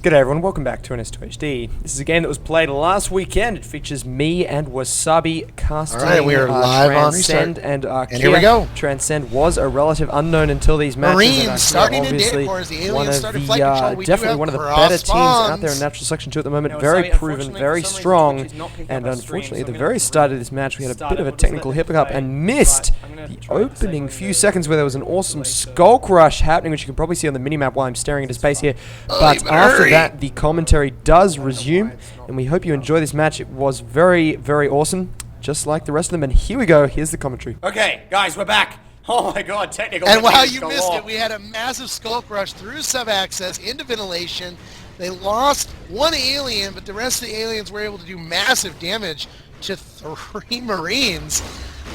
G'day everyone, welcome back to NS2HD. This is a game that was played last weekend. It features me and Wasabi casting we are live on Transcend Restart. and Archaea. And here we go. Transcend was a relative unknown until these matches. Marines starting in data cores. The aliens started flight control. We definitely one of the better teams out there in Natural Selection 2 at the moment. Now, very Wasabi, proven, very strong. And unfortunately, at the very start of this match, we had a bit of a technical hiccup and missed the opening few seconds where there was an awesome Skulk Rush happening, which you can probably see on the minimap while I'm staring into space here. But after that, the commentary does resume, and we hope you enjoy this match. It was very, very awesome, just like the rest of them. And here we go. Here's the commentary. Okay, guys, we're back. Oh my god, technical. And while you missed it, we had a massive Skulk Rush through sub-access into ventilation. They lost one alien, but the rest of the aliens were able to do massive damage to 3 Marines.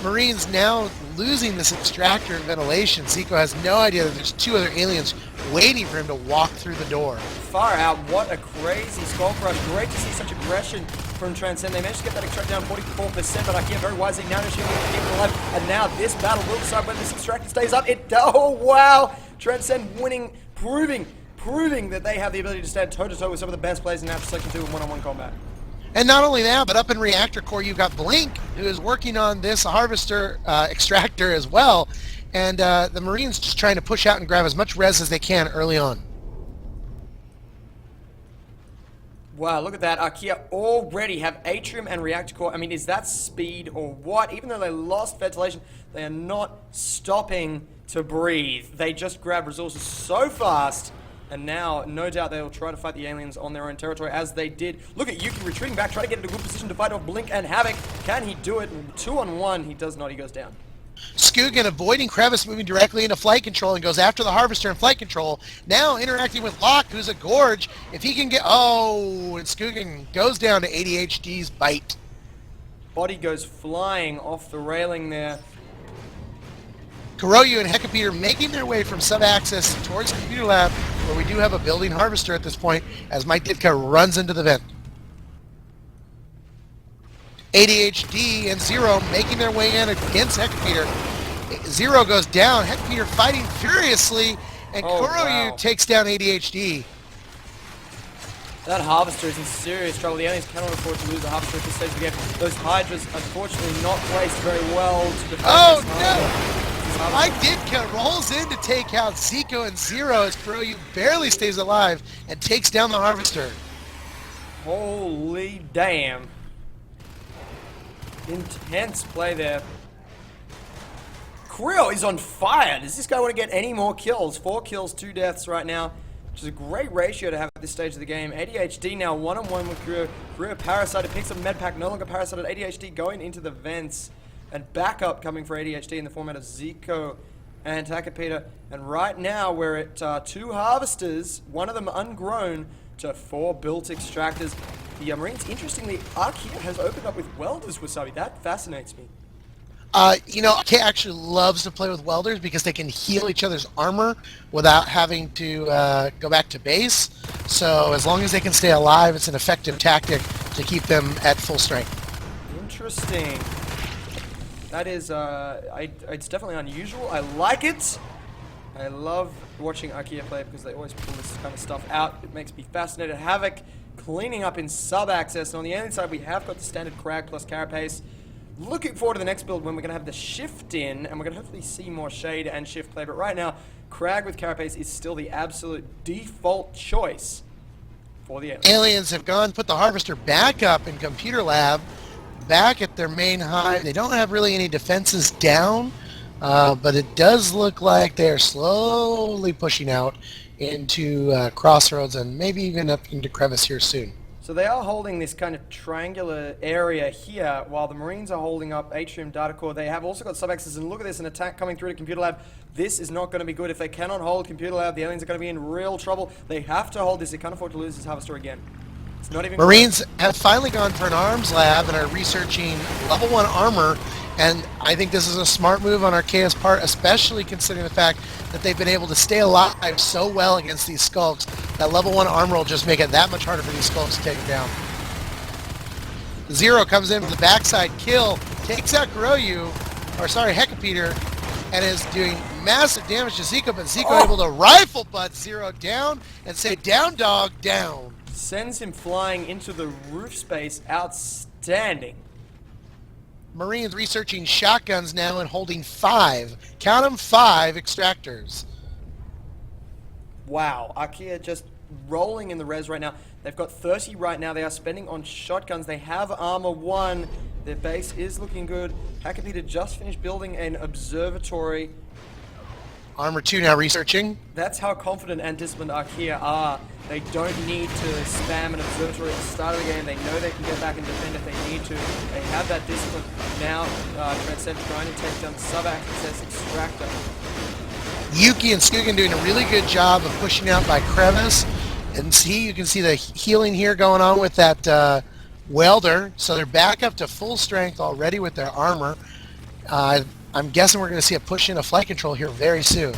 Marines now losing this extractor in ventilation. Zico has no idea that there's 2 other aliens waiting for him to walk through the door. Far out, what a crazy Skulk Rush. Great to see such aggression from Transcend. They managed to get that extractor down 44%, but Archaea very wisely now keep it alive. And now this battle will decide whether this extractor stays up. Oh wow! Transcend winning, proving that they have the ability to stand toe-to-toe with some of the best players in Natural Selection 2 in one-on-one combat. And not only that, but up in reactor core, you've got Blink, who is working on this harvester extractor as well. And the Marines just trying to push out and grab as much res as they can early on. Wow, look at that. Archaea already have atrium and reactor core. I mean, is that speed or what? Even though they lost ventilation, they are not stopping to breathe. They just grab resources so fast. And now, no doubt, they will try to fight the aliens on their own territory, as they did. Look at Yuki retreating back, trying to get into a good position to fight off Blink and Havoc. Can he do it? 2-on-1. He does not. He goes down. Skugan avoiding Crevice, moving directly into flight control, and goes after the Harvester in flight control. Now interacting with Locke, who's a Gorge. If he can get... Oh, and Skugan goes down to ADHD's bite. Body goes flying off the railing there. Kharaa and Hecapeter making their way from sub-access towards Computer Lab, where we do have a building harvester at this point, as Mike Ditka runs into the vent. ADHD and Zero making their way in against Hecapeter. Zero goes down, Hecapeter fighting furiously, and Kharaa takes down ADHD. That Harvester is in serious trouble. The aliens cannot afford to lose the Harvester at this stage of the game. Those Hydras, unfortunately, not placed very well to defend. Oh, no! Mike Ditka rolls in to take out Zico and Zero as Kharaa barely stays alive and takes down the Harvester. Holy damn. Intense play there. Kharaa is on fire. Does this guy want to get any more kills? 4 kills, 2 deaths right now, which is a great ratio to have at this stage of the game. ADHD now one-on-one with Kharaa. Kharaa parasited, picks up medpack, no longer parasited. ADHD going into the vents. And backup coming for ADHD in the format of Zico and Hecapeter. And right now we're at 2 Harvesters, one of them ungrown, to 4 built extractors. The Marines, interestingly, Archaea has opened up with welders, Wasabi. That fascinates me. You know, Archaea actually loves to play with welders because they can heal each other's armor without having to go back to base. So as long as they can stay alive, it's an effective tactic to keep them at full strength. Interesting. That is, it's definitely unusual. I like it. I love watching Archaea play because they always pull this kind of stuff out. It makes me fascinated. Havoc cleaning up in sub-access. And on the alien side, we have got the standard Crag plus Carapace. Looking forward to the next build when we're going to have the Shift in, and we're going to hopefully see more Shade and Shift play. But right now, Crag with Carapace is still the absolute default choice for the aliens. Aliens have gone, put the Harvester back up in Computer Lab, back at their main hive. They don't have really any defenses down, but it does look like they're slowly pushing out into Crossroads and maybe even up into Crevice here soon. So they are holding this kind of triangular area here, while the Marines are holding up Atrium Data Core. They have also got sub-access, and look at this, an attack coming through to Computer Lab. This is not going to be good. If they cannot hold Computer Lab, the aliens are going to be in real trouble. They have to hold this. They can't afford to lose this Harvester again. It's not even Marines have finally gone for an arms lab and are researching level 1 armor, and I think this is a smart move on Archaea's part, especially considering the fact that they've been able to stay alive so well against these skulks. That level 1 armor will just make it that much harder for these skulks to take them down. Zero comes in with the backside kill, takes out Kharaa, or sorry, Hecapeter, and is doing massive damage to Zico, but Zico able to rifle butt Zero down and say, down dog, down. Sends him flying into the roof space. Outstanding. Marines researching shotguns now and holding 5. Count them, 5 extractors. Wow, Archaea just rolling in the res right now. They've got 30 right now. They are spending on shotguns. They have armor 1. Their base is looking good. Hackapeter just finished building an observatory. Armor 2 now researching. That's how confident and disciplined Archaea are. They don't need to spam an observatory at the start of the game. They know they can get back and defend if they need to. They have that discipline. Now, Transcend trying to take down the sub-access extractor. Yuki and Skugan doing a really good job of pushing out by Crevice. And you can see the healing here going on with that welder. So they're back up to full strength already with their armor. I'm guessing we're going to see a push into flight control here very soon.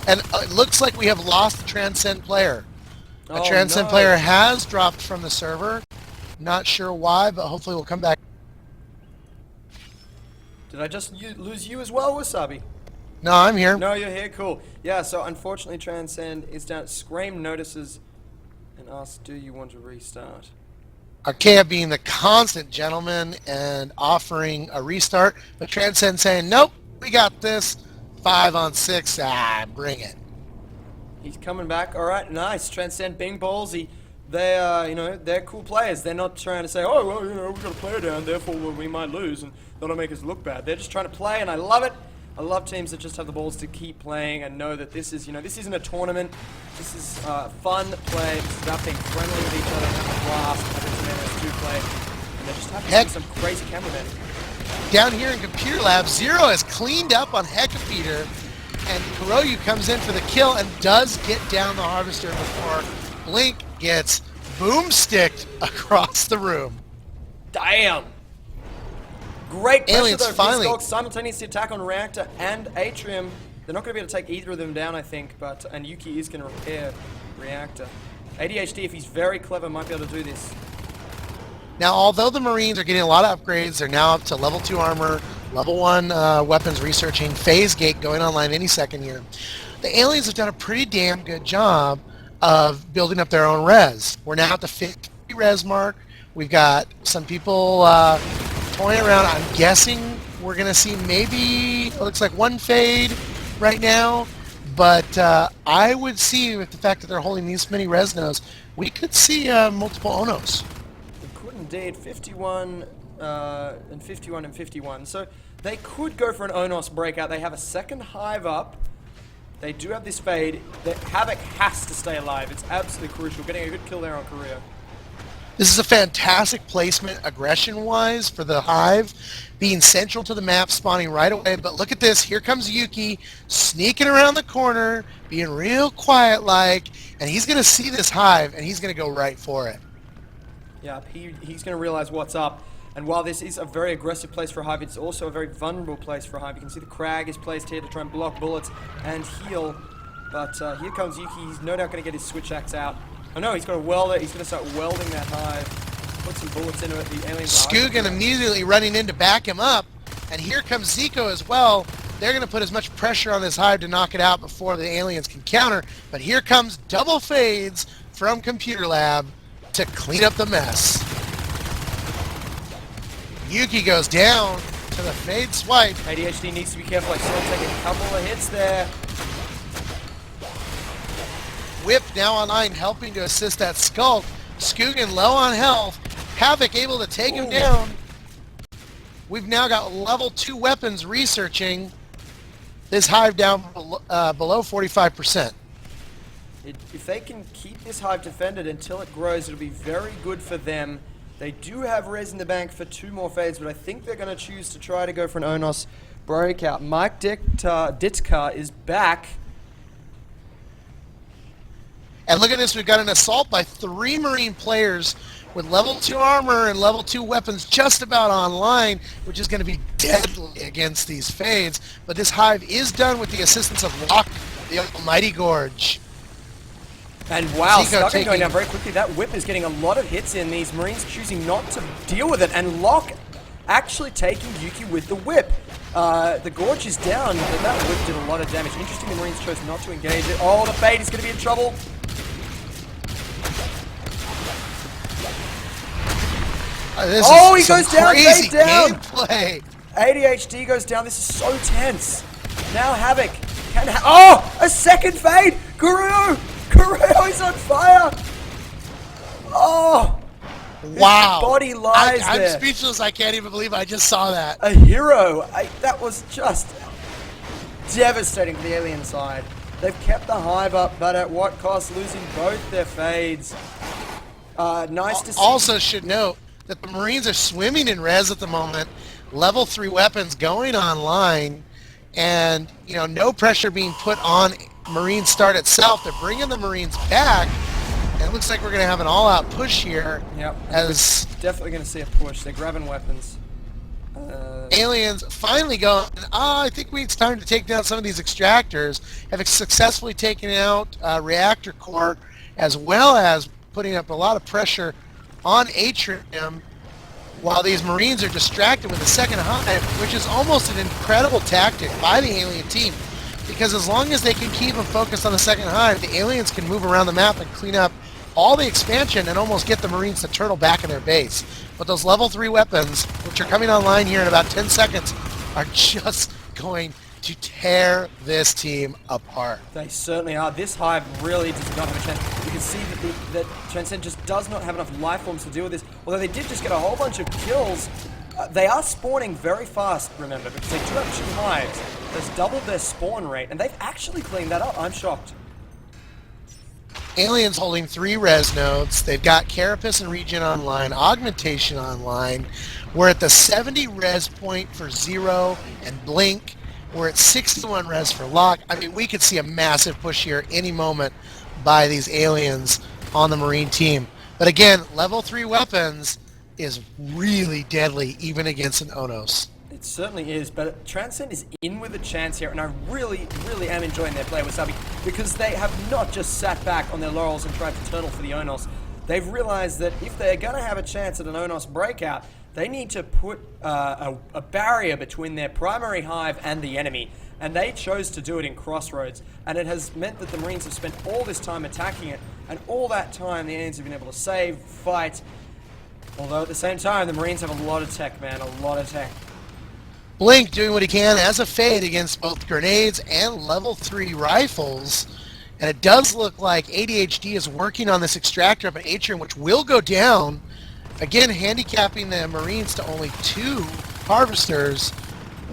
And it looks like we have lost the Transcend player. A Transcend player has dropped from the server. Not sure why, but hopefully we'll come back. Did I just lose you as well, Wasabi? No, I'm here. No, you're here. Cool. Yeah, so unfortunately Transcend is down. Scream notices and asks, do you want to restart? Archaea being the constant gentleman and offering a restart, but Transcend saying, nope, we got this. 5 on 6, bring it. He's coming back. All right, nice. Transcend being ballsy. They they're cool players. They're not trying to say, oh, well, we've got a player down, therefore we might lose, and that'll make us look bad. They're just trying to play, and I love it. I love teams that just have the balls to keep playing and know that this is, this isn't a tournament. This is fun play. It's about being friendly with each other and having a blast. Having some NS2 play, and they're just having some crazy cameramen. Down here in Computer Lab, Zero has cleaned up on Heckapeter, and Kuroyu comes in for the kill and does get down the Harvester before Blink gets boomsticked across the room. Damn! Great pressure Aliens though. finally Simultaneous attack on Reactor and Atrium. They're not going to be able to take either of them down, I think, and Yuki is going to repair Reactor. ADHD, if he's very clever, might be able to do this. Now, although the Marines are getting a lot of upgrades, they're now up to level 2 armor, level 1 weapons researching, phase gate going online any second here. The aliens have done a pretty damn good job of building up their own res. We're now at the 50 res mark. We've got some people toying around. I'm guessing we're going to see maybe, it looks like 1 fade right now, but I would see with the fact that they're holding these many res nodes, we could see multiple Onos. Indeed, 51 and 51 and 51. So they could go for an Onos breakout. They have a second hive up. They do have this fade. Havoc has to stay alive. It's absolutely crucial. Getting a good kill there on Kharaa. This is a fantastic placement aggression-wise for the hive, being central to the map, spawning right away. But look at this. Here comes Yuki sneaking around the corner, being real quiet-like, and he's going to see this hive, and he's going to go right for it. Yeah, he's going to realize what's up. And while this is a very aggressive place for Hive, it's also a very vulnerable place for Hive. You can see the Crag is placed here to try and block bullets and heal. But here comes Yuki. He's no doubt going to get his switch axe out. Oh no, he's got a welder. He's going to start welding that Hive. Put some bullets into it. The aliens Skugan immediately running in to back him up. And here comes Zico as well. They're going to put as much pressure on this hive to knock it out before the aliens can counter. But here comes double fades from Computer Lab to clean up the mess. Yuki goes down to the fade swipe. ADHD needs to be careful. I saw him take a couple of hits there. Whip now online helping to assist that Skulk. Skugan low on health. Havoc able to take him down. We've now got level 2 weapons researching this hive down below 45%. If they can keep this hive defended until it grows, it'll be very good for them. They do have res in the bank for 2 more fades, but I think they're going to choose to try to go for an Onos breakout. Mike Ditka is back. And look at this, we've got an assault by 3 Marine players with level 2 armor and level 2 weapons just about online, which is going to be deadly against these fades. But this hive is done with the assistance of Locke, the Almighty Gorge. And wow, Zico Stucken going down very quickly. That whip is getting a lot of hits in. These Marines choosing not to deal with it. And Locke actually taking Yuki with the whip. The Gorge is down, but that whip did a lot of damage. Interesting, the Marines chose not to engage it. Oh, the Fade is going to be in trouble. This He goes down, crazy Fade down. gameplay. ADHD goes down. This is so tense. Now Havoc can a second Fade. Kharaa is on fire. Oh. Wow. His body lies I'm there. speechless. I can't even believe I just saw that. A hero. That was just devastating for the alien side. They've kept the Hive up, but at what cost? Losing both their Fades. Nice to see. Also should note that the Marines are swimming in res at the moment. Level 3 weapons going online, and no pressure being put on Marine Start itself. They're bringing the Marines back. It looks like we're going to have an all-out push here. Yep. As definitely going to see a push. They're grabbing weapons. aliens finally going, I think it's time to take down some of these extractors. Have successfully taken out reactor core, as well as putting up a lot of pressure on Atrium, while these Marines are distracted with the second hive, which is almost an incredible tactic by the alien team. Because as long as they can keep them focused on the second hive, the aliens can move around the map and clean up all the expansion and almost get the Marines to turtle back in their base. But those level 3 weapons, which are coming online here in about 10 seconds, are just going to tear this team apart. They certainly are. This hive really does not have a chance. You can see that Transcend just does not have enough life forms to deal with this. Although they did just get a whole bunch of kills. They are spawning very fast, remember, because they do have 2 hives. That's doubled their spawn rate, and they've actually cleaned that up. I'm shocked. Aliens holding 3 res nodes. They've got Carapace and Regen online, Augmentation online. We're at the 70 res point for Zero and Blink. We're at 61 res for Lock. I mean, we could see a massive push here any moment by these aliens on the Marine team. But again, level 3 weapons is really deadly even against an Onos. It certainly is, but Transcend is in with a chance here, and I really, really am enjoying their play with Wasabi, because they have not just sat back on their laurels and tried to turtle for the Onos. They've realized that if they're going to have a chance at an Onos breakout, they need to put a barrier between their primary hive and the enemy, and they chose to do it in Crossroads, and it has meant that the Marines have spent all this time attacking it, and all that time the aliens have been able to save, fight, although at the same time the Marines have a lot of tech, man, a lot of tech. Blink doing what he can as a fade against both grenades and level 3 rifles. And it does look like ADHD is working on this extractor up at Atrium, which will go down. Again, handicapping the Marines to only 2 harvesters,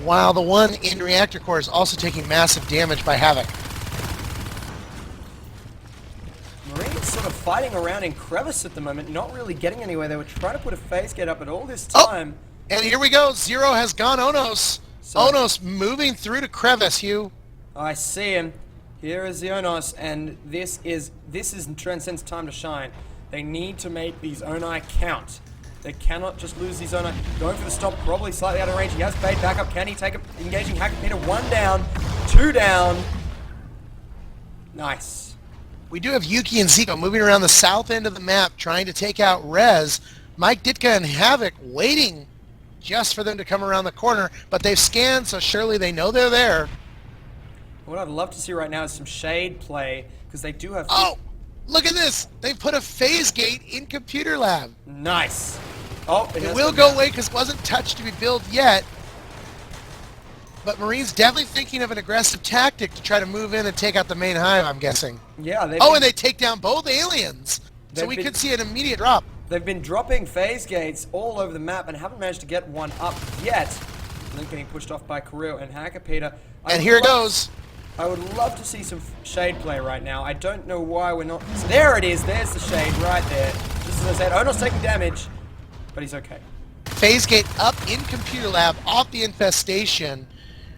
while the one in reactor core is also taking massive damage by Havoc. Marines sort of fighting around in crevice at the moment, not really getting anywhere. They were trying to put a phase gate up, but all this time... And here we go. Zero has gone Onos. Onos moving through to crevice, Hugh. I see him. Here is the Onos, and this is Transcend's time to shine. They need to make these Oni count. They cannot just lose these Oni. Going for the stop, probably slightly out of range. He has Fade back up. Can he take it? Engaging Hackpeter. 1 down, 2 down. Nice. We do have Yuki and Zico moving around the south end of the map, trying to take out Rez. Mike Ditka and Havoc waiting just for them to come around the corner, but they've scanned, so surely they know they're there. What I'd love to see right now is some shade play, because they do have... Oh, look at this! They've put a phase gate in Computer Lab. Nice. Oh, it will go away because it wasn't touched to be built yet. But Marines definitely thinking of an aggressive tactic to try to move in and take out the main hive, I'm guessing. Yeah. And they take down both aliens. So we could see an immediate drop. They've been dropping phase gates all over the map and haven't managed to get one up yet. Link getting pushed off by Kharaa and Hackpeter. And here it goes. I would love to see some shade play right now. I don't know why we're not... So there it is. There's the shade right there. Just as I said, Onos taking damage, but he's okay. Phase gate up in Computer Lab off the infestation.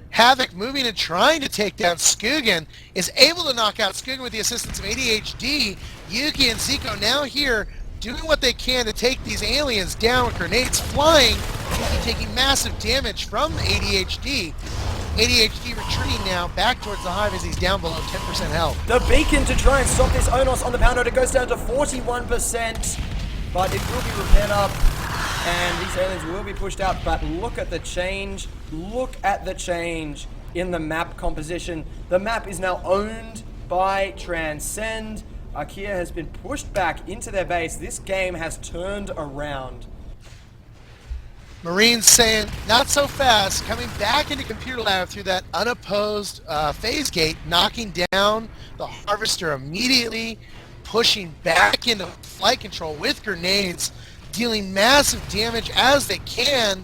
Havoc moving and trying to take down Skugan, is able to knock out Skugan with the assistance of ADHD. Yuki and Zico now here doing what they can to take these aliens down with grenades flying. Yuki taking massive damage from ADHD. ADHD retreating now back towards the hive as he's down below 10% health. The beacon to try and stop this Onos on the pound note. It goes down to 41%, but it will be repaired up. and these aliens will be pushed out, but look at the change. Look at the change in the map composition. The map is now owned by Transcend. Archaea has been pushed back into their base. This game has turned around. Marines saying, not so fast, coming back into computer lab through that unopposed phase gate, knocking down the harvester immediately, pushing back into flight control with grenades, dealing massive damage as they can.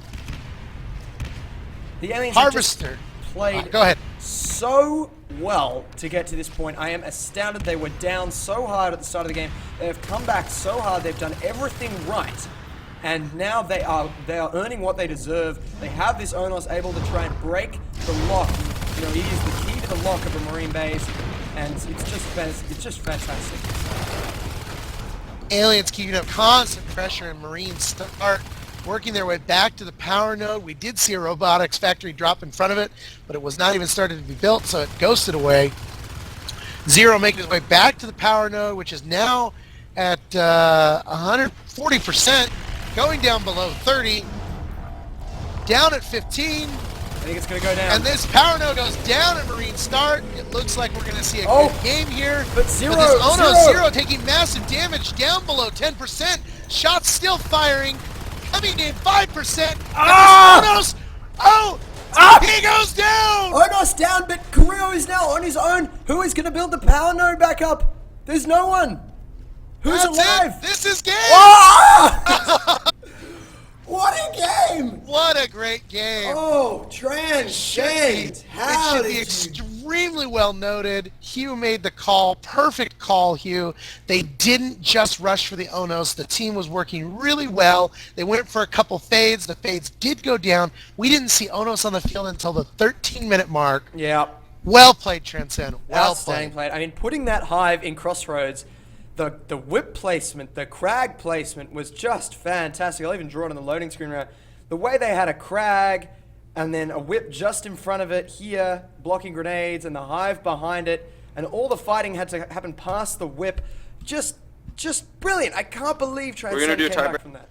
The aliens Harvester played go ahead. so well to get to this point. I am astounded. They were down so hard at the start of the game. They have come back so hard. They've done everything right. And now they are earning what they deserve. They have this Onos able to try and break the lock. You know, he is the key to the lock of a Marine base, and it's just fantastic. Aliens keeping up constant pressure, and Marines start working their way back to the power node. We did see a robotics factory drop in front of it, but it was not even started to be built, so it ghosted away. Zero making his way back to the power node, which is now at 140%. Going down below 30, down at 15. I think it's going to go down. And this power node goes down at Marine start. It looks like we're going to see a good game here. But Zero, Zero taking massive damage, down below 10%. Shots still firing, coming in 5%. Onos, he goes down. Onos down, but Kharaa is now on his own. Who is going to build the power node back up? There's no one. Who's alive? It. This is game. What a game! What a great game. Oh, Transcend. How it should be extremely well noted. Hugh made the call. Perfect call, Hugh. They didn't just rush for the Onos. The team was working really well. They went for a couple fades. The fades did go down. We didn't see Onos on the field until the 13-minute mark. Yeah. Well played, Transcend. Well Outstanding played. I mean, putting that hive in crossroads, the whip placement, the crag placement was just fantastic. I'll even draw it on the loading screen right. The way they had a crag and then a whip just in front of it here, blocking grenades, and the hive behind it, and all the fighting had to happen past the whip. Just brilliant. I can't believe Transcend came back from that.